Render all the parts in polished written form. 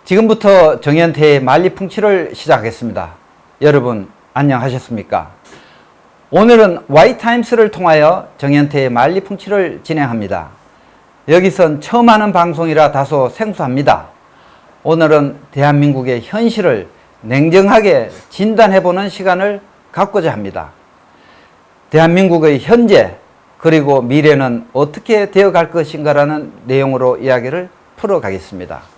지금부터 정현태의 만리풍치를 시작하겠습니다. 여러분 안녕하셨습니까? 오늘은 Y타임스를 통하여 정현태의 만리풍치를 진행합니다. 여기선 처음 하는 방송이라 다소 생소합니다. 오늘은 대한민국의 현실을 냉정하게 진단해보는 시간을 갖고자 합니다. 대한민국의 현재 그리고 미래는 어떻게 되어갈 것인가라는 내용으로 이야기를 풀어가겠습니다.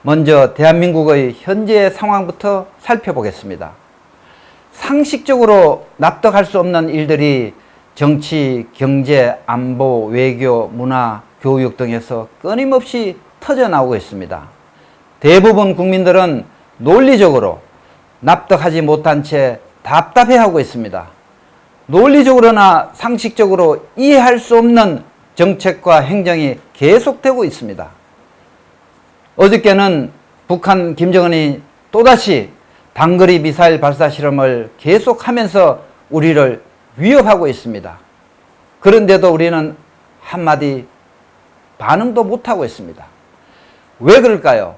먼저 대한민국의 현재 상황부터 살펴보겠습니다. 상식적으로 납득할 수 없는 일들이 정치, 경제, 안보, 외교, 문화, 교육 등에서 끊임없이 터져나오고 있습니다. 대부분 국민들은 논리적으로 납득하지 못한 채 답답해하고 있습니다. 논리적으로나 상식적으로 이해할 수 없는 정책과 행정이 계속되고 있습니다. 어저께는 북한 김정은이 또다시 단거리 미사일 발사 실험을 계속하면서 우리를 위협하고 있습니다. 그런데도 우리는 한마디 반응도 못하고 있습니다. 왜 그럴까요?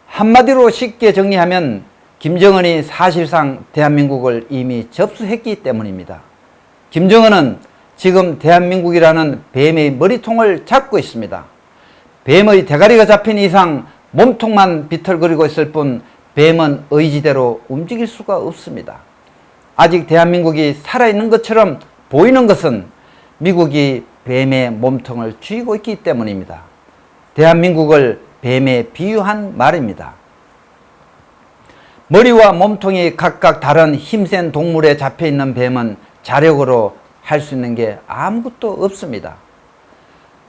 한마디로 쉽게 정리하면 김정은이 사실상 대한민국을 이미 접수했기 때문입니다. 김정은은 지금 대한민국이라는 뱀의 머리통을 잡고 있습니다. 뱀의 대가리가 잡힌 이상 몸통만 비틀거리고 있을 뿐 뱀은 의지대로 움직일 수가 없습니다. 아직 대한민국이 살아있는 것처럼 보이는 것은 미국이 뱀의 몸통을 쥐고 있기 때문입니다. 대한민국을 뱀에 비유한 말입니다. 머리와 몸통이 각각 다른 힘센 동물에 잡혀있는 뱀은 자력으로 할 수 있는 게 아무것도 없습니다.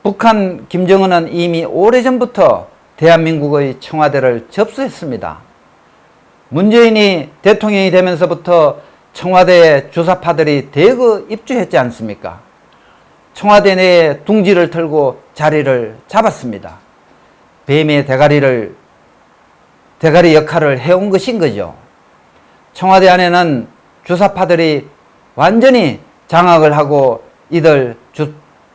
북한 김정은은 이미 오래전부터 대한민국의 청와대를 접수했습니다. 문재인이 대통령이 되면서부터 청와대에 주사파들이 대거 입주했지 않습니까? 청와대 내에 둥지를 털고 자리를 잡았습니다. 뱀의 대가리 역할을 해온 것인 거죠. 청와대 안에는 주사파들이 완전히 장악을 하고 이들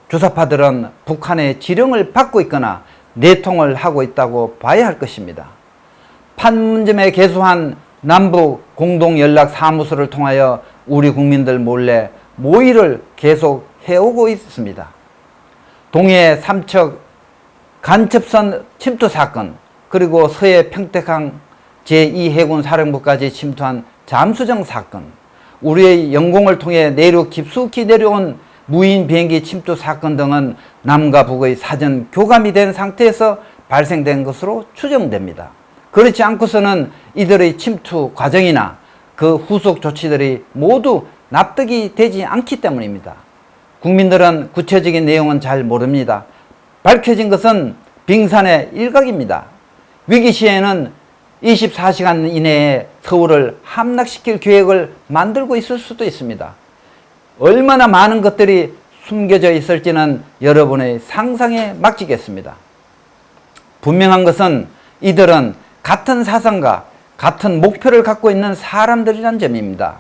주사파들은 북한의 지령을 받고 있거나 내통을 하고 있다고 봐야 할 것입니다. 판문점에 개소한 남북 공동연락사무소를 통하여 우리 국민들 몰래 모의를 계속 해오고 있습니다. 동해 삼척 간첩선 침투 사건, 그리고 서해 평택항 제2해군 사령부까지 침투한 잠수정 사건, 우리의 영공을 통해 내륙 깊숙이 내려온 무인 비행기 침투 사건 등은 남과 북의 사전 교감이 된 상태에서 발생된 것으로 추정됩니다. 그렇지 않고서는 이들의 침투 과정이나 그 후속 조치들이 모두 납득이 되지 않기 때문입니다. 국민들은 구체적인 내용은 잘 모릅니다. 밝혀진 것은 빙산의 일각입니다. 위기 시에는 24시간 이내에 서울을 함락시킬 계획을 만들고 있을 수도 있습니다. 얼마나 많은 것들이 숨겨져 있을지는 여러분의 상상에 맡기겠습니다. 분명한 것은 이들은 같은 사상과 같은 목표를 갖고 있는 사람들이란 점입니다.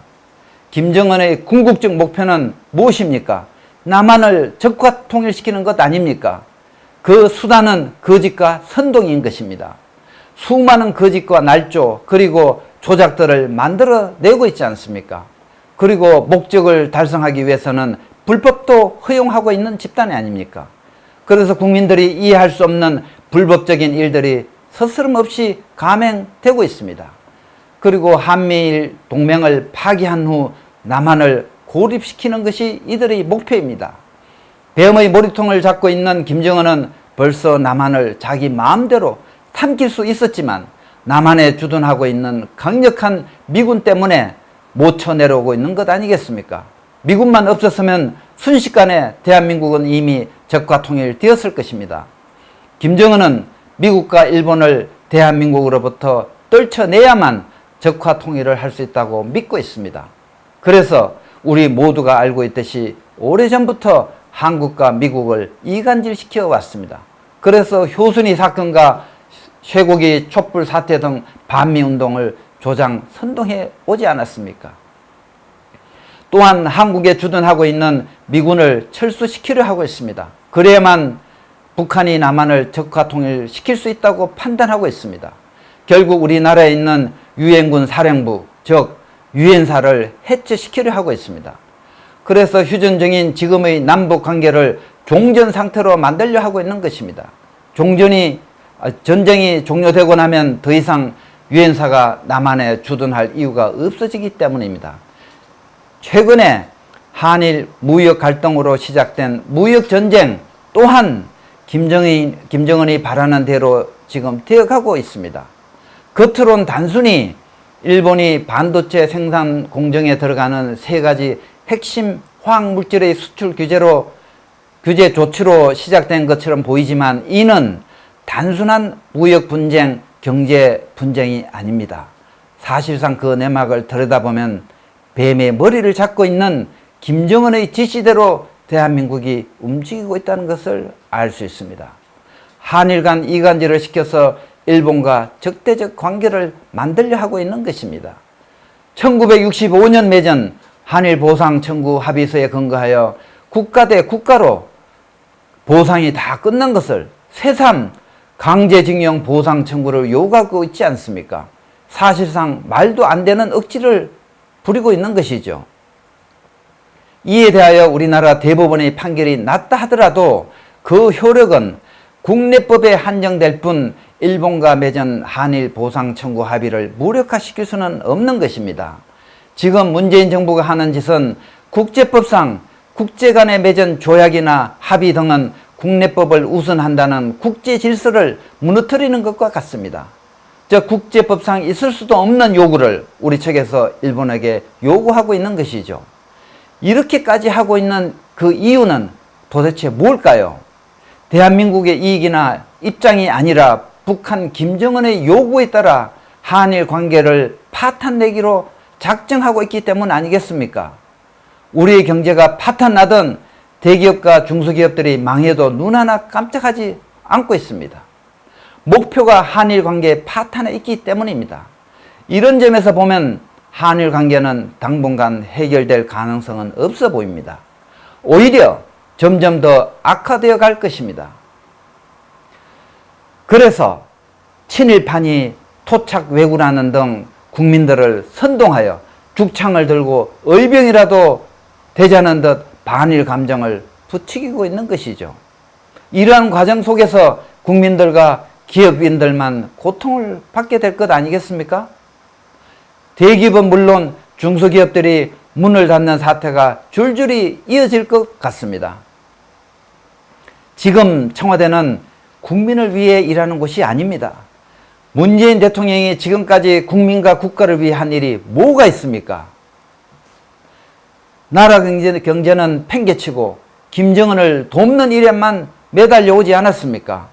김정은의 궁극적 목표는 무엇입니까? 남한을 적과 통일시키는 것 아닙니까? 그 수단은 거짓과 선동인 것입니다. 수많은 거짓과 날조 그리고 조작들을 만들어내고 있지 않습니까? 그리고 목적을 달성하기 위해서는 불법도 허용하고 있는 집단이 아닙니까? 그래서 국민들이 이해할 수 없는 불법적인 일들이 서스럼없이 감행되고 있습니다. 그리고 한미일 동맹을 파기한 후 남한을 고립시키는 것이 이들의 목표입니다. 뱀의 머리통을 잡고 있는 김정은은 벌써 남한을 자기 마음대로 삼킬 수 있었지만 남한에 주둔하고 있는 강력한 미군 때문에 못 쳐내려오고 있는 것 아니겠습니까? 미군만 없었으면 순식간에 대한민국은 이미 적과 통일되었을 것입니다. 김정은은 미국과 일본을 대한민국으로부터 떨쳐내야만 적화 통일을 할 수 있다고 믿고 있습니다. 그래서 우리 모두가 알고 있듯이 오래전부터 한국과 미국을 이간질시켜 왔습니다. 그래서 효순이 사건과 쇠고기 촛불 사태 등 반미운동을 조장 선동해 오지 않았습니까? 또한 한국에 주둔하고 있는 미군을 철수시키려 하고 있습니다. 그래야만 북한이 남한을 적화 통일시킬 수 있다고 판단하고 있습니다. 결국 우리나라에 있는 유엔군 사령부, 즉 유엔사를 해체시키려 하고 있습니다. 그래서 휴전 중인 지금의 남북 관계를 종전 상태로 만들려 하고 있는 것입니다. 전쟁이 종료되고 나면 더 이상 유엔사가 남한에 주둔할 이유가 없어지기 때문입니다. 최근에 한일 무역 갈등으로 시작된 무역 전쟁 또한 김정은이 바라는 대로 지금 되어가고 있습니다. 겉으론 단순히 일본이 반도체 생산 공정에 들어가는 3가지 핵심 화학물질의 수출 규제 조치로 시작된 것처럼 보이지만 이는 단순한 무역 분쟁, 경제 분쟁이 아닙니다. 사실상 그 내막을 들여다보면 뱀의 머리를 잡고 있는 김정은의 지시대로 대한민국이 움직이고 있다는 것을 알 수 있습니다. 한일 간 이간질을 시켜서 일본과 적대적 관계를 만들려 하고 있는 것입니다. 1965년 맺은 한일 보상 청구 합의서에 근거하여 국가 대 국가로 보상이 다 끝난 것을 새삼 강제징용 보상 청구를 요구하고 있지 않습니까? 사실상 말도 안 되는 억지를 부리고 있는 것이죠. 이에 대하여 우리나라 대법원의 판결이 났다 하더라도 그 효력은 국내법에 한정될 뿐 일본과 맺은 한일 보상 청구 합의를 무력화시킬 수는 없는 것입니다. 지금 문재인 정부가 하는 짓은 국제법상 국제 간에 맺은 조약이나 합의 등은 국내법을 우선한다는 국제 질서를 무너뜨리는 것과 같습니다. 즉 국제법상 있을 수도 없는 요구를 우리 측에서 일본에게 요구하고 있는 것이죠. 이렇게까지 하고 있는 그 이유는 도대체 뭘까요? 대한민국의 이익이나 입장이 아니라 북한 김정은의 요구에 따라 한일 관계를 파탄내기로 작정하고 있기 때문 아니겠습니까? 우리의 경제가 파탄나든 대기업과 중소기업들이 망해도 눈 하나 깜짝하지 않고 있습니다. 목표가 한일 관계 파탄에 있기 때문입니다. 이런 점에서 보면 한일 관계는 당분간 해결될 가능성은 없어 보입니다. 오히려 점점 더 악화되어 갈 것입니다. 그래서 친일파니 토착 왜구라는 등 국민들을 선동하여 죽창을 들고 의병이라도 되자는 듯 반일 감정을 부추기고 있는 것이죠. 이러한 과정 속에서 국민들과 기업인들만 고통을 받게 될 것 아니겠습니까? 대기업은 물론 중소기업들이 문을 닫는 사태가 줄줄이 이어질 것 같습니다. 지금 청와대는 국민을 위해 일하는 곳이 아닙니다. 문재인 대통령이 지금까지 국민과 국가를 위해 한 일이 뭐가 있습니까? 나라 경제는 팽개치고 김정은을 돕는 일에만 매달려 오지 않았습니까?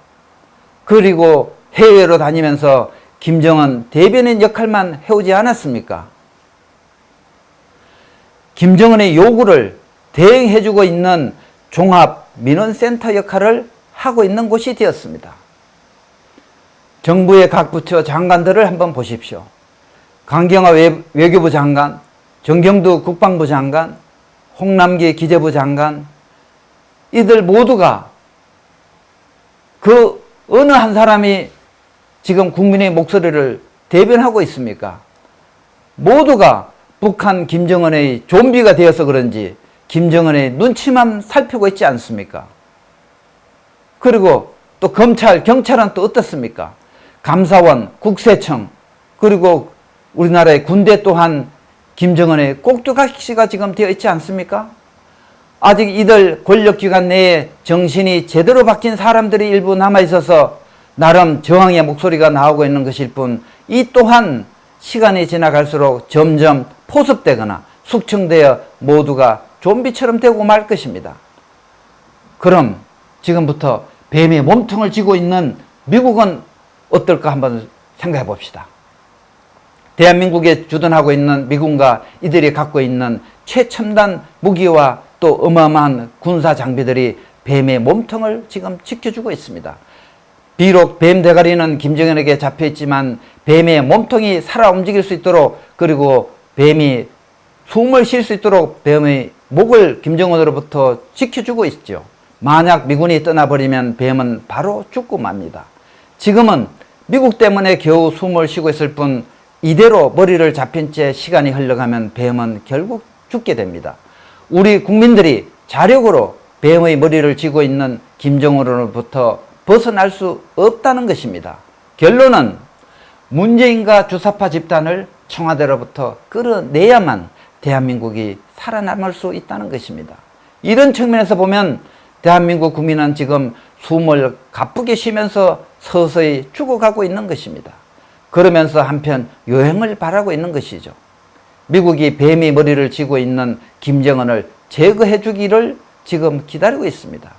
그리고 해외로 다니면서 김정은 대변인 역할만 해오지 않았습니까? 김정은의 요구를 대행해주고 있는 종합민원센터 역할을 하고 있는 곳이 되었습니다. 정부의 각 부처 장관들을 한번 보십시오. 강경화 외교부 장관, 정경두 국방부 장관, 홍남기 기재부 장관, 이들 모두가 그 어느 한 사람이 지금 국민의 목소리를 대변하고 있습니까? 모두가 북한 김정은의 좀비가 되어서 그런지 김정은의 눈치만 살피고 있지 않습니까? 그리고 또 검찰, 경찰은 또 어떻습니까? 감사원, 국세청, 그리고 우리나라의 군대 또한 김정은의 꼭두각시가 지금 되어 있지 않습니까? 아직 이들 권력기관 내에 정신이 제대로 박힌 사람들이 일부 남아있어서 나름 저항의 목소리가 나오고 있는 것일 뿐, 이 또한 시간이 지나갈수록 점점 포섭되거나 숙청되어 모두가 좀비처럼 되고 말 것입니다. 그럼 지금부터 뱀의 몸통을 쥐고 있는 미국은 어떨까 한번 생각해 봅시다. 대한민국에 주둔하고 있는 미군과 이들이 갖고 있는 최첨단 무기와 또 어마어마한 군사 장비들이 뱀의 몸통을 지금 지켜주고 있습니다. 비록 뱀 대가리는 김정은에게 잡혀있지만 뱀의 몸통이 살아 움직일 수 있도록, 그리고 뱀이 숨을 쉴 수 있도록 뱀의 목을 김정은으로부터 지켜주고 있죠. 만약 미군이 떠나버리면 뱀은 바로 죽고 맙니다. 지금은 미국 때문에 겨우 숨을 쉬고 있을 뿐 이대로 머리를 잡힌 채 시간이 흘러가면 뱀은 결국 죽게 됩니다. 우리 국민들이 자력으로 뱀의 머리를 쥐고 있는 김정은으로부터 벗어날 수 없다는 것입니다. 결론은 문재인과 주사파 집단을 청와대로부터 끌어내야만 대한민국이 살아남을 수 있다는 것입니다. 이런 측면에서 보면 대한민국 국민은 지금 숨을 가쁘게 쉬면서 서서히 죽어가고 있는 것입니다. 그러면서 한편 요행을 바라고 있는 것이죠. 미국이 뱀이 머리를 쥐고 있는 김정은을 제거해 주기를 지금 기다리고 있습니다.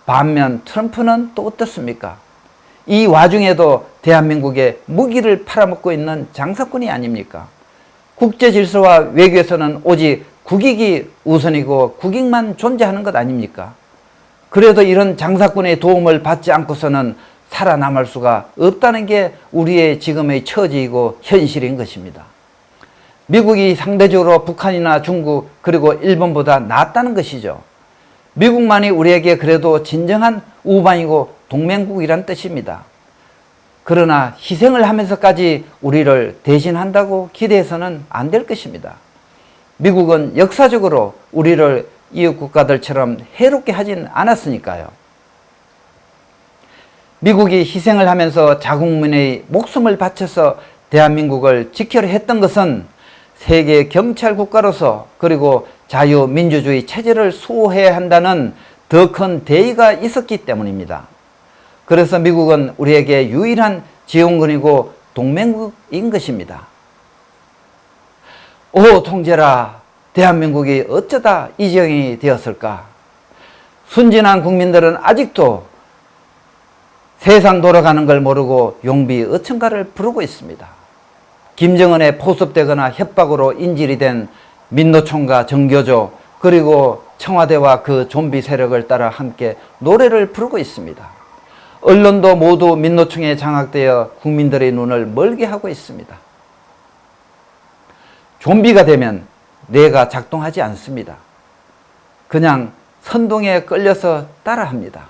반면 트럼프는 또 어떻습니까? 이 와중에도 대한민국에 무기를 팔아먹고 있는 장사꾼이 아닙니까? 국제 질서와 외교에서는 오직 국익이 우선이고 국익만 존재하는 것 아닙니까? 그래도 이런 장사꾼의 도움을 받지 않고서는 살아남을 수가 없다는 게 우리의 지금의 처지이고 현실인 것입니다. 미국이 상대적으로 북한이나 중국 그리고 일본보다 낫다는 것이죠. 미국만이 우리에게 그래도 진정한 우방이고 동맹국이란 뜻입니다. 그러나 희생을 하면서까지 우리를 대신한다고 기대해서는 안 될 것입니다. 미국은 역사적으로 우리를 이웃 국가들처럼 해롭게 하진 않았으니까요. 미국이 희생을 하면서 자국민의 목숨을 바쳐서 대한민국을 지키려 했던 것은 세계 경찰 국가로서 그리고 자유민주주의 체제를 수호해야 한다는 더 큰 대의가 있었기 때문입니다. 그래서 미국은 우리에게 유일한 지원군이고 동맹국인 것입니다. 오 통제라, 대한민국이 어쩌다 이 지경이 되었을까? 순진한 국민들은 아직도 세상 돌아가는 걸 모르고 용비 어천가를 부르고 있습니다. 김정은에 포섭되거나 협박으로 인질이 된 민노총과 정교조 그리고 청와대와 그 좀비 세력을 따라 함께 노래를 부르고 있습니다. 언론도 모두 민노총에 장악되어 국민들의 눈을 멀게 하고 있습니다. 좀비가 되면 뇌가 작동하지 않습니다. 그냥 선동에 끌려서 따라합니다.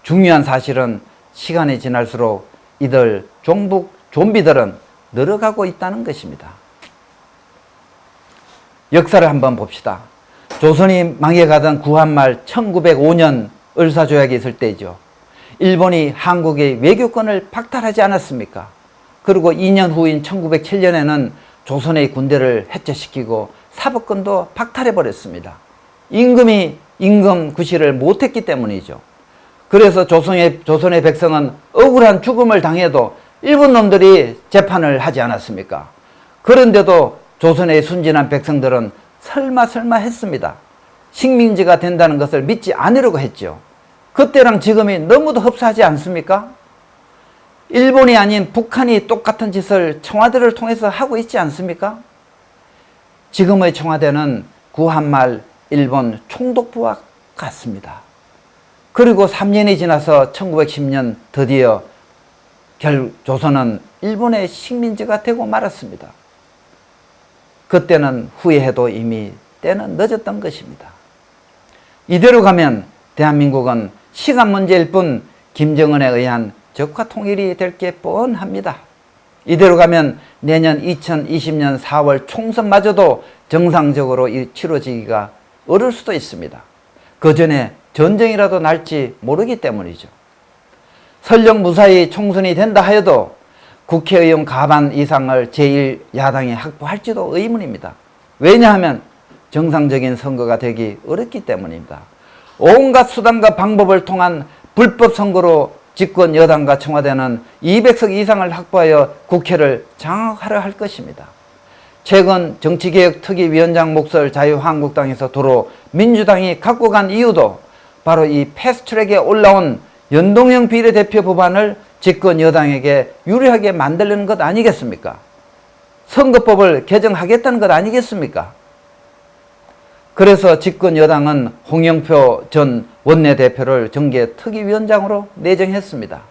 중요한 사실은 시간이 지날수록 이들 종북 좀비들은 늘어가고 있다는 것입니다. 역사를 한번 봅시다. 조선이 망해가던 구한말 1905년 을사조약이 있을 때죠. 일본이 한국의 외교권을 박탈하지 않았습니까? 그리고 2년 후인 1907년에는 조선의 군대를 해체시키고 사법권도 박탈해버렸습니다. 임금이 임금 구실을 못했기 때문이죠. 그래서 조선의 백성은 억울한 죽음을 당해도 일본 놈들이 재판을 하지 않았습니까? 그런데도 조선의 순진한 백성들은 설마 했습니다. 식민지가 된다는 것을 믿지 않으려고 했죠. 그때랑 지금이 너무도 흡사하지 않습니까? 일본이 아닌 북한이 똑같은 짓을 청와대를 통해서 하고 있지 않습니까? 지금의 청와대는 구한말 일본 총독부와 같습니다. 그리고 3년이 지나서 1910년 드디어 조선은 일본의 식민지가 되고 말았습니다. 그때는 후회해도 이미 때는 늦었던 것입니다. 이대로 가면 대한민국은 시간 문제일 뿐 김정은에 의한 적화 통일이 될 게 뻔합니다. 이대로 가면 내년 2020년 4월 총선마저도 정상적으로 치러지기가 어려울 수도 있습니다. 그 전에 전쟁이라도 날지 모르기 때문이죠. 설령 무사히 총선이 된다 하여도 국회의원 과반 이상을 제1야당이 확보할지도 의문입니다. 왜냐하면 정상적인 선거가 되기 어렵기 때문입니다. 온갖 수단과 방법을 통한 불법 선거로 집권 여당과 청와대는 200석 이상을 확보하여 국회를 장악하려 할 것입니다. 최근 정치개혁특위위원장 몫을 자유한국당에서 도로 민주당이 갖고 간 이유도 바로 이 패스트트랙에 올라온 연동형 비례대표 법안을 집권 여당에게 유리하게 만들려는 것 아니겠습니까? 선거법을 개정하겠다는 것 아니겠습니까? 그래서 집권 여당은 홍영표 전 원내대표를 정계특위위원장으로 내정했습니다.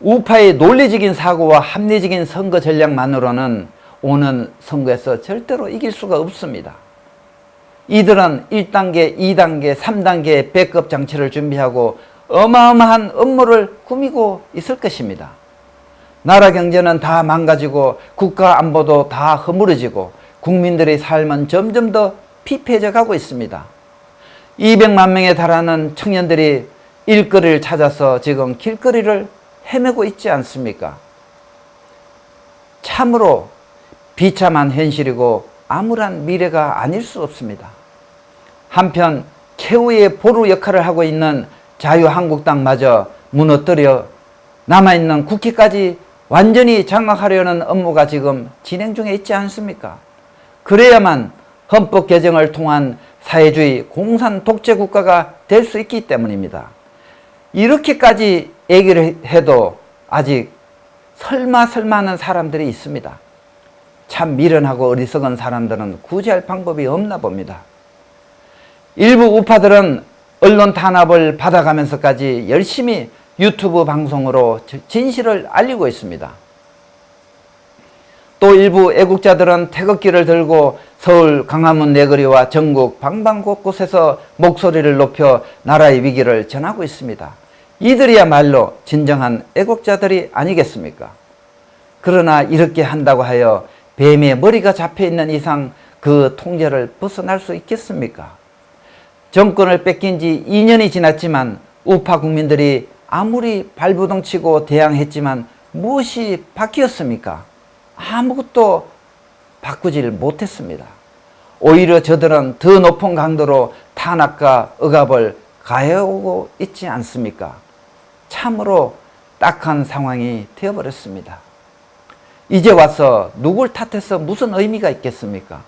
우파의 논리적인 사고와 합리적인 선거 전략만으로는 오는 선거에서 절대로 이길 수가 없습니다. 이들은 1단계, 2단계, 3단계의 백업 장치를 준비하고 어마어마한 업무를 꾸미고 있을 것입니다. 나라 경제는 다 망가지고 국가 안보도 다 허물어지고 국민들의 삶은 점점 더 피폐해져 가고 있습니다. 200만 명에 달하는 청년들이 일거리를 찾아서 지금 길거리를 헤매고 있지 않습니까? 참으로 비참한 현실이고 암울한 미래가 아닐 수 없습니다. 한편 최후의 보루 역할을 하고 있는 자유한국당마저 무너뜨려 남아있는 국회까지 완전히 장악하려는 업무가 지금 진행 중에 있지 않습니까? 그래야만 헌법 개정을 통한 사회주의 공산 독재 국가가 될 수 있기 때문입니다. 이렇게까지 얘기를 해도 아직 설마 하는 사람들이 있습니다. 참 미련하고 어리석은 사람들은 구제할 방법이 없나 봅니다. 일부 우파들은 언론 탄압을 받아가면서까지 열심히 유튜브 방송으로 진실을 알리고 있습니다. 또 일부 애국자들은 태극기를 들고 서울 광화문 내거리와 전국 방방곳곳에서 목소리를 높여 나라의 위기를 전하고 있습니다. 이들이야말로 진정한 애국자들이 아니겠습니까? 그러나 이렇게 한다고 하여 뱀의 머리가 잡혀있는 이상 그 통제를 벗어날 수 있겠습니까? 정권을 뺏긴 지 2년이 지났지만 우파 국민들이 아무리 발부동치고 대항했지만 무엇이 바뀌었습니까? 아무것도 바꾸질 못했습니다. 오히려 저들은 더 높은 강도로 탄압과 억압을 가해오고 있지 않습니까? 참으로 딱한 상황이 되어버렸습니다. 이제 와서 누굴 탓해서 무슨 의미가 있겠습니까?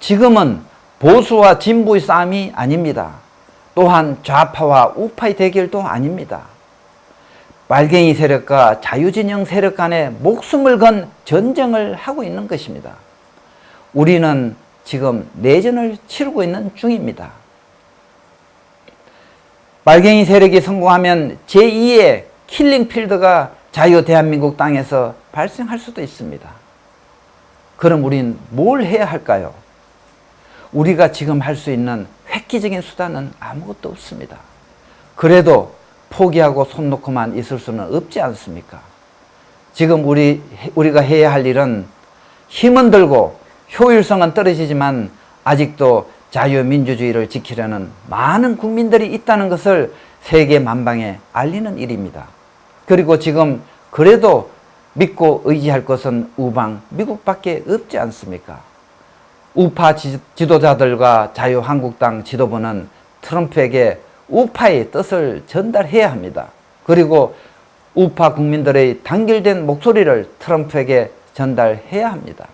지금은 보수와 진보의 싸움이 아닙니다. 또한 좌파와 우파의 대결도 아닙니다. 빨갱이 세력과 자유진영 세력 간에 목숨을 건 전쟁을 하고 있는 것입니다. 우리는 지금 내전을 치르고 있는 중입니다. 빨갱이 세력이 성공하면 제2의 킬링필드가 자유 대한민국 땅에서 발생할 수도 있습니다. 그럼 우린 뭘 해야 할까요? 우리가 지금 할 수 있는 획기적인 수단은 아무것도 없습니다. 그래도 포기하고 손 놓고만 있을 수는 없지 않습니까? 지금 우리가 해야 할 일은 힘은 들고 효율성은 떨어지지만 아직도 자유민주주의를 지키려는 많은 국민들이 있다는 것을 세계 만방에 알리는 일입니다. 그리고 지금 그래도 믿고 의지할 것은 우방 미국밖에 없지 않습니까? 우파 지도자들과 자유한국당 지도부는 트럼프에게 우파의 뜻을 전달해야 합니다. 그리고 우파 국민들의 단결된 목소리를 트럼프에게 전달해야 합니다.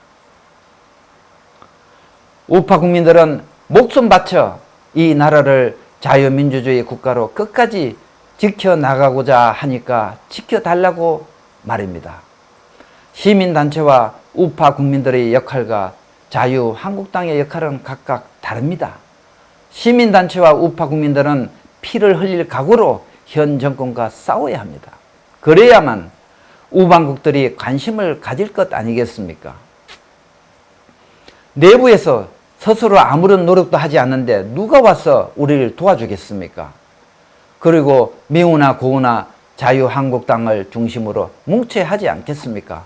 우파 국민들은 목숨 바쳐 이 나라를 자유민주주의 국가로 끝까지 지켜나가고자 하니까 지켜달라고 말입니다. 시민단체와 우파 국민들의 역할과 자유한국당의 역할은 각각 다릅니다. 시민단체와 우파 국민들은 피를 흘릴 각오로 현 정권과 싸워야 합니다. 그래야만 우방국들이 관심을 가질 것 아니겠습니까? 내부에서 스스로 아무런 노력도 하지 않는데 누가 와서 우리를 도와주겠습니까? 그리고 미우나 고우나 자유한국당을 중심으로 뭉쳐야 하지 않겠습니까?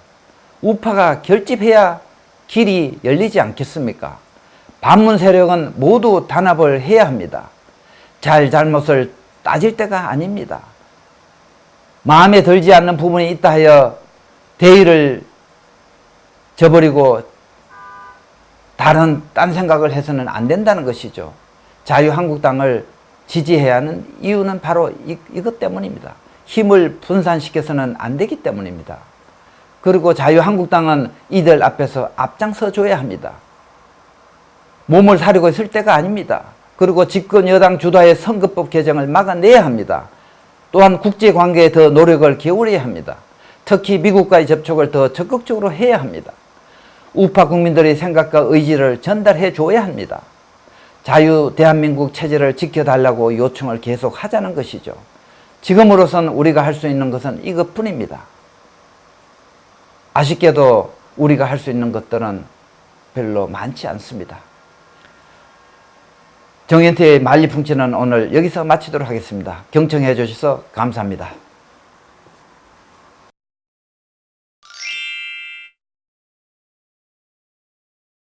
우파가 결집해야 길이 열리지 않겠습니까? 반문 세력은 모두 단합을 해야 합니다. 잘못을 따질 때가 아닙니다. 마음에 들지 않는 부분이 있다 하여 대의를 저버리고 딴 생각을 해서는 안 된다는 것이죠. 자유한국당을 지지해야 하는 이유는 바로 이것 때문입니다. 힘을 분산시켜서는 안 되기 때문입니다. 그리고 자유한국당은 이들 앞에서 앞장서 줘야 합니다. 몸을 사리고 있을 때가 아닙니다. 그리고 집권 여당 주도의 선거법 개정을 막아내야 합니다. 또한 국제관계에 더 노력을 기울여야 합니다. 특히 미국과의 접촉을 더 적극적으로 해야 합니다. 우파 국민들의 생각과 의지를 전달해 줘야 합니다. 자유 대한민국 체제를 지켜달라고 요청을 계속 하자는 것이죠. 지금으로선 우리가 할 수 있는 것은 이것뿐입니다. 아쉽게도 우리가 할 수 있는 것들은 별로 많지 않습니다. 정현태의 만리풍치는 오늘 여기서 마치도록 하겠습니다. 경청해 주셔서 감사합니다.